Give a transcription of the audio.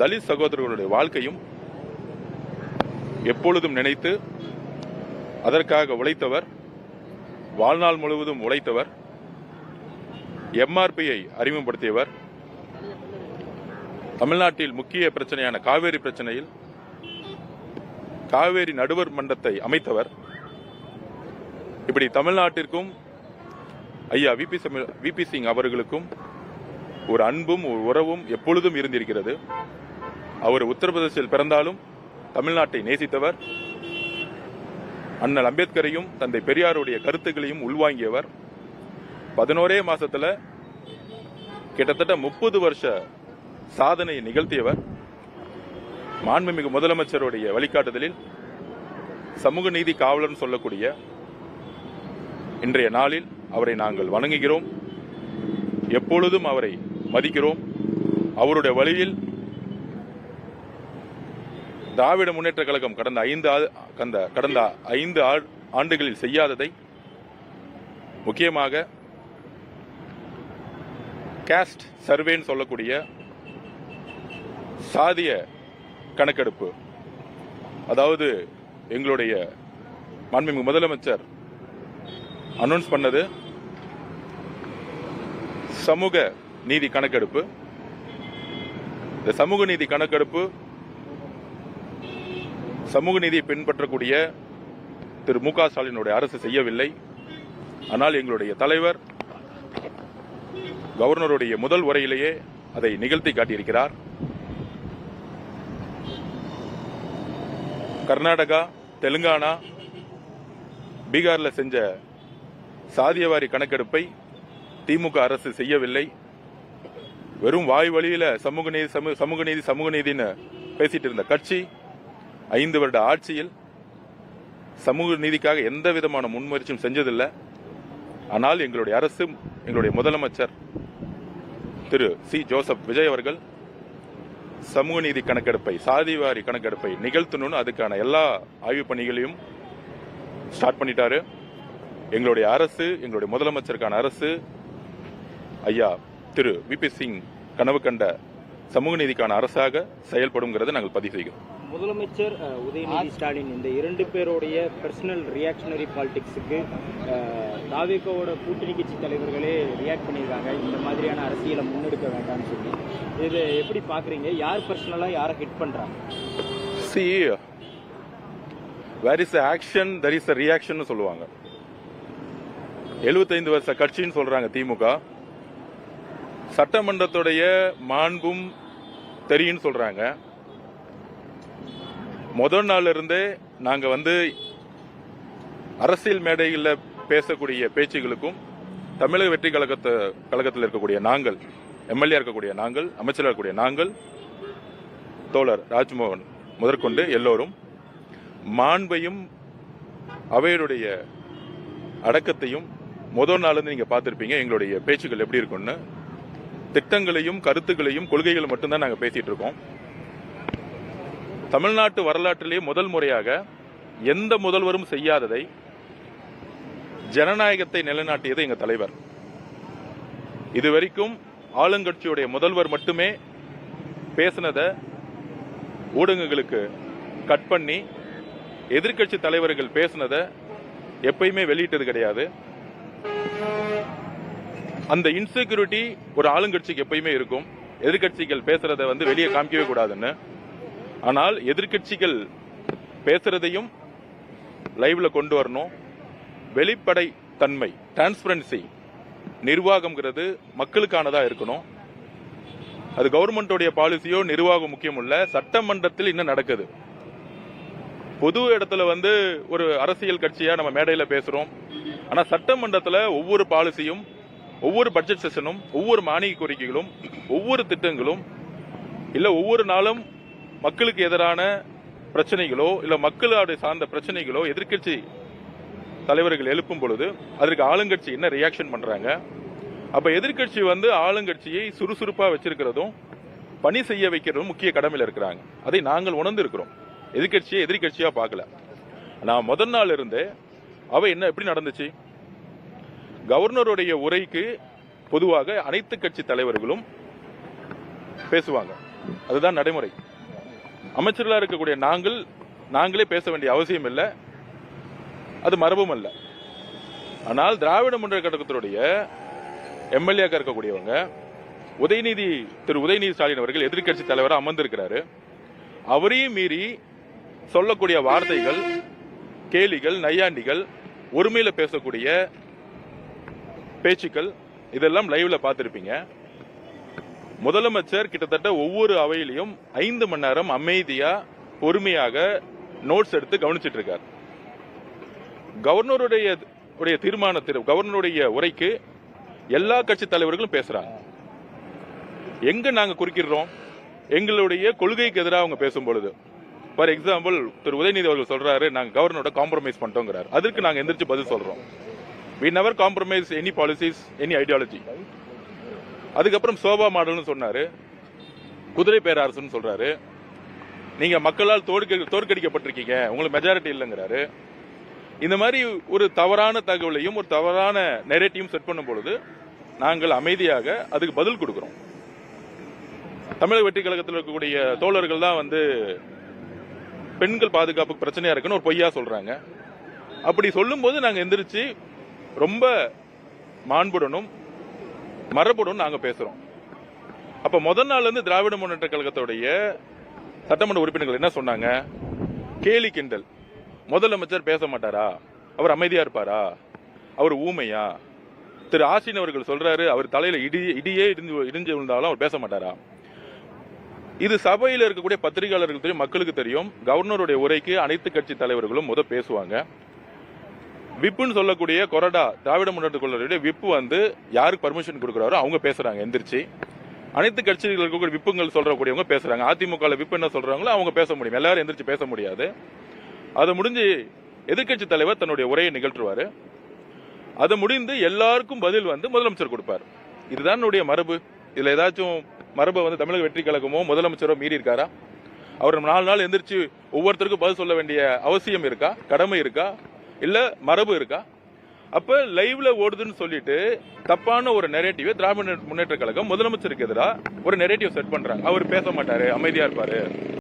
தலித் சகோதரர்களுடைய வாழ்க்கையும் எப்பொழுதும் நினைத்து அதற்காக உழைத்தவர், வாழ்நாள் முழுவதும் உழைத்தவர், எம்ஆர்பியை அறிமுகப்படுத்தியவர், தமிழ்நாட்டில் முக்கிய பிரச்சனையான காவேரி பிரச்சனையில் காவேரி நடுவர் மன்றத்தை அமைத்தவர். இப்படி தமிழ்நாட்டிற்கும் ஐயா விபி சிங் அவர்களுக்கும் ஒரு அன்பும் ஒரு உறவும் எப்பொழுதும் இருந்திருக்கிறது. அவர் உத்தரப்பிரதேசத்தில் பிறந்தாலும் தமிழ்நாட்டை நேசித்தவர். அண்ணல் அம்பேத்கரையும் தந்தை பெரியாருடைய கருத்துக்களையும் உள்வாங்கியவர். 11 மாசத்துல கிட்டத்தட்ட 30 வருஷ சாதனை நிகழ்த்தியவர். மாண்புமிகு முதலமைச்சருடைய வழிகாட்டுதலில் சமூக நீதி காவலர் சொல்லக்கூடிய இன்றைய நாளில் அவரை நாங்கள் வணங்குகிறோம். எப்பொழுதும் அவரை மதிக்கிறோம். அவருடைய வழியில் திராவிட முன்னேற்ற கழகம் கடந்த 5 ஆண்டுகளில் செய்யாததை, முக்கியமாக காஸ்ட் சர்வேன்னு சொல்லக்கூடிய சாதிய கணக்கெடுப்பு, அதாவது எங்களுடைய மாண்புமிகு முதலமைச்சர் அனௌன்ஸ் பண்ணது சமூக நீதி கணக்கெடுப்பு. இந்த சமூக நீதி கணக்கெடுப்பு சமூக நீதியை பின்பற்றக்கூடிய திரு மு க ஸ்டாலினுடைய அரசு செய்யவில்லை. ஆனால் எங்களுடைய தலைவர் கவர்னருடைய முதல் உரையிலேயே அதை நிகழ்த்தி காட்டியிருக்கிறார். கர்நாடகா, தெலுங்கானா, பீகார்ல செஞ்ச சாதியவாரி கணக்கெடுப்பை திமுக அரசு செய்யவில்லை. வெறும் வாய் வழியில சமூக நீதினு பேசிட்டு இருந்த கட்சி 5 வருட ஆட்சியில் சமூக நீதிக்காக எந்த விதமான முன்முயற்சியும் செஞ்சதில்லை. ஆனால் எங்களுடைய அரசு, எங்களுடைய முதலமைச்சர் திரு சி ஜோசப் விஜய் அவர்கள் சமூக நீதி கணக்கெடுப்பை, சாதிவாரி கணக்கெடுப்பை நிகழ்த்தணும்னு அதுக்கான எல்லா ஆய்வு பணிகளையும் ஸ்டார்ட் பண்ணிட்டாரு. எங்களுடைய அரசு, எங்களுடைய முதலமைச்சருக்கான அரசு ஐயா திரு விபி சிங் கனவு கண்ட சமூக நீதிக்கான அரசாக செயல்படுங்கிறத நாங்கள் பதிவு செய்கிறோம். முதலமைச்சர் உதயநிதி ஸ்டாலின் இந்த 2 பேருடைய பர்சனல் ரியாக்ஷனரி பாலிடிக்ஸுக்கு தாவேகோவோட கூட்டணி கட்சி தலைவர்களே ரியாக்ட் பண்ணியிருக்காங்க. இந்த மாதிரியான அரசியலை முன்னெடுக்க வேண்டாம்னு சொல்லி இதை எப்படி பார்க்குறீங்க? யார் பர்சனலாக யாரை ஹிட் பண்ணுறாங்க? See, where is the action, there is a reaction சொல்லுவாங்க. 75 வருஷ கட்சின்னு சொல்றாங்க திமுக. சட்டமன்றத்துடைய மாண்பும் தெரியும் சொல்றாங்க. முதல் நாள்ல இருந்தே நாங்க அரசியல் மேடையில் பேசக்கூடிய பேச்சுகளுக்கும் தமிழக வெற்றி கழகத்தில் இருக்கக்கூடிய நாங்கள், எம்எல்ஏ இருக்கக்கூடிய நாங்கள், அமைச்சராக இருக்கக்கூடிய நாங்கள், தோழர் ராஜ்மோகன் முதற்கொண்டு எல்லோரும் மாண்பையும் அவையுடைய அடக்கத்தையும் முதல் நாள் இருந்து நீங்க பார்த்திருப்பீங்க. எங்களுடைய பேச்சுகள் எப்படி இருக்கும்னு, திட்டங்களையும் கருத்துக்களையும் கொள்கைகள் மட்டும்தான் நாங்கள் பேசிட்டு இருக்கோம். தமிழ்நாட்டு வரலாற்றிலேயே முதல் முறையாக எந்த முதல்வரும் செய்யாததை, ஜனநாயகத்தை நிலைநாட்டியது எங்க தலைவர். இதுவரைக்கும் ஆளுங்கட்சியுடைய முதல்வர் மட்டுமே பேசினத ஊடகங்களுக்கு கட் பண்ணி எதிர்கட்சி தலைவர்கள் பேசினத எப்பயுமே வெளியிட்டது கிடையாது. அந்த இன்செக்யூரிட்டி ஒரு ஆளுங்கட்சிக்கு எப்பயுமே இருக்கும். எதிர்கட்சிகள் பேசுறத வெளியே காமிக்கவே கூடாதுன்னு. ஆனால் எதிர்கட்சிகள் பேசுறதையும் லைவ்ல கொண்டு வரணும். வெளிப்படை தன்மை, டிரான்ஸ்பரன்சி, நிர்வாகம்ங்கிறது மக்களுக்கானதா இருக்கணும். அது கவர்மெண்டோடைய பாலிசியோ நிர்வாகம் முக்கியம் இல்ல. சட்டமன்றத்தில் என்ன நடக்குது, பொது இடத்துல ஒரு அரசியல் கட்சியா நம்ம மேடையில பேசுறோம். ஆனா சட்டமன்றத்தில் ஒவ்வொரு பாலிசியும், ஒவ்வொரு பட்ஜெட் செஷனும், ஒவ்வொரு மானிய கோரிக்கைகளும், ஒவ்வொரு திட்டங்களும், இல்ல ஒவ்வொரு நாளும் மக்களுக்கு எதிரான பிரச்சனைகளோ இல்ல மக்களுடைய சார்ந்த பிரச்சனைகளோ எதிர்கட்சி தலைவர்கள் எழுப்பும் பொழுது அதற்கு ஆளுங்கட்சி என்ன ரியாக்ஷன் பண்றாங்க? அப்ப எதிர்கட்சி ஆளுங்கட்சியை சுறுசுறுப்பா வச்சிருக்கிறதும் பணி செய்ய வைக்கிறதும் முக்கிய கடமையில் இருக்கிறாங்க. அதை நாங்கள் உணர்ந்து இருக்கிறோம். எதிர்கட்சியை எதிர்கட்சியா பார்க்கல. நான் முதல் நாள் இருந்தே அவை என்ன எப்படி நடந்துச்சு, கவர்னருடைய உரைக்கு பொதுவாக அனைத்து கட்சி தலைவர்களும் பேசுவாங்க. அதுதான் நடைமுறை. அமைச்சர்களாக இருக்கக்கூடிய நாங்களே பேச வேண்டிய அவசியம் இல்லை, அது மரபும் அல்ல. ஆனால் திராவிட முன்னேற்ற கழகத்தினுடைய எம்எல்ஏக்கா இருக்கக்கூடியவங்க திரு உதயநிதி ஸ்டாலின் அவர்கள் எதிர்க்கட்சி தலைவராக அமர்ந்திருக்கிறாரு. அவரையும் மீறி சொல்லக்கூடிய வார்த்தைகள், கேலிகள், நையாண்டிகள், ஒருமையில பேசக்கூடிய பேச்சுக்கள் இதெல்லாம் லைவ்ல பார்த்திருப்பீங்க. முதலமைச்சர் கிட்டத்தட்ட ஒவ்வொரு அவையிலையும் 5 மணி நேரம் அமைதியா பொறுமையாக நோட்ஸ் எடுத்து கவனிச்சிட்டு இருக்கார். கவர்னருடைய தீர்மானத்தில் கவர்னருடைய உரைக்கு எல்லா கட்சி தலைவர்களும் பேசுறாங்க. எங்க நாங்க குறுக்கிடுறோம்? எங்களுடைய கொள்கைக்கு எதிராக அவங்க பேசும் பொழுது, ஃபார் எக்ஸாம்பிள் திரு உதயநிதி அவர்கள் சொல்றாரு நாங்க கவர்னரோட காம்ப்ரமைஸ் பண்ணிட்டோங்கிறார். அதற்கு நாங்க எந்திரிச்சு பதில் சொல்றோம். we never compromise any policies, any ideology. அதுக்கப்புறம் சோபா மாடல்னு சொன்னாரு, குதிரை பேரரசுன்னு சொல்றாரு. நீங்க மக்களால் தோற்கடிக்கப்பட்டிருக்கீங்க, உங்களுக்கு மெஜாரிட்டி இல்லைங்கிறாரு. இந்த மாதிரி ஒரு தவறான தகவலையும் ஒரு தவறான நெரேட்டிவும் செட் பண்ணும் பொழுது நாங்கள் அமைதியாக அதுக்கு பதில் கொடுக்கிறோம். தமிழக வெற்றி கழகத்தில் இருக்கக்கூடிய தோழர்கள் தான் பெண்கள் பாதுகாப்பு பிரச்சனையா இருக்குன்னு ஒரு பொய்யா சொல்றாங்க. அப்படி சொல்லும் போது நாங்க எந்திரிச்சு ரொம்ப மாண்புடனும் மரபுடனும் நாங்க பேசுறோம். அப்ப முதல் நாள்ல இருந்து திராவிட முன்னேற்ற கழகத்துடைய சட்டமன்ற உறுப்பினர்கள் என்ன சொன்னாங்க? கேலி கிண்டல். முதலமைச்சர் பேச மாட்டாரா? அவர் அமைதியா இருப்பாரா? அவர் ஊமையா? திரு ஆசின் அவர்கள் சொல்றாரு அவர் தலையில இடியே இடிஞ்சு விழுந்தாலும் அவர் பேச மாட்டாரா? இது சபையில் இருக்கக்கூடிய பத்திரிகையாளர்கள் தெரியும், மக்களுக்கு தெரியும். கவர்னருடைய உரைக்கு அனைத்து கட்சி தலைவர்களும் பேசுவாங்க. விப்புன்னு சொல்லக்கூடிய கொறடா திராவிட முன்னேற்ற கழகத்துடைய விப்பு யாருக்கு பர்மிஷன் கொடுக்குறாரோ அவங்க பேசுறாங்க எந்திரிச்சு. அனைத்து கட்சிகளுக்கு விப்புங்கள் சொல்றக்கூடியவங்க பேசுறாங்க. அதிமுக விப்பு என்ன சொல்றாங்களோ அவங்க பேச முடியும், எல்லாரும் எந்திரிச்சு பேச முடியாது. அதை முடிஞ்சு எதிர்கட்சி தலைவர் தன்னுடைய உரையை நிகழ்த்துவாரு. அதை முடிந்து எல்லாருக்கும் பதில் முதலமைச்சர் கொடுப்பார். இதுதான் என்னுடைய மரபு. இதுல ஏதாச்சும் மரபை தமிழக வெற்றி கழகமோ முதலமைச்சரோ மீறி இருக்காரா? அவர் 4 நாள் எந்திரிச்சு ஒவ்வொருத்தருக்கும் பதில் சொல்ல வேண்டிய அவசியம் இருக்கா? கடமை இருக்கா? இல்ல மரபு இருக்கா? அப்ப லைவ்ல ஓடுதுன்னு சொல்லிட்டு தப்பான ஒரு நெரேட்டிவ் திராவிட முன்னேற்ற கழகம் முதலமைச்சருக்கு எதிராக ஒரு நெரேட்டிவ் செட் பண்றாங்க. அவர் பேச மாட்டாரு, அமைதியா இருப்பாரு.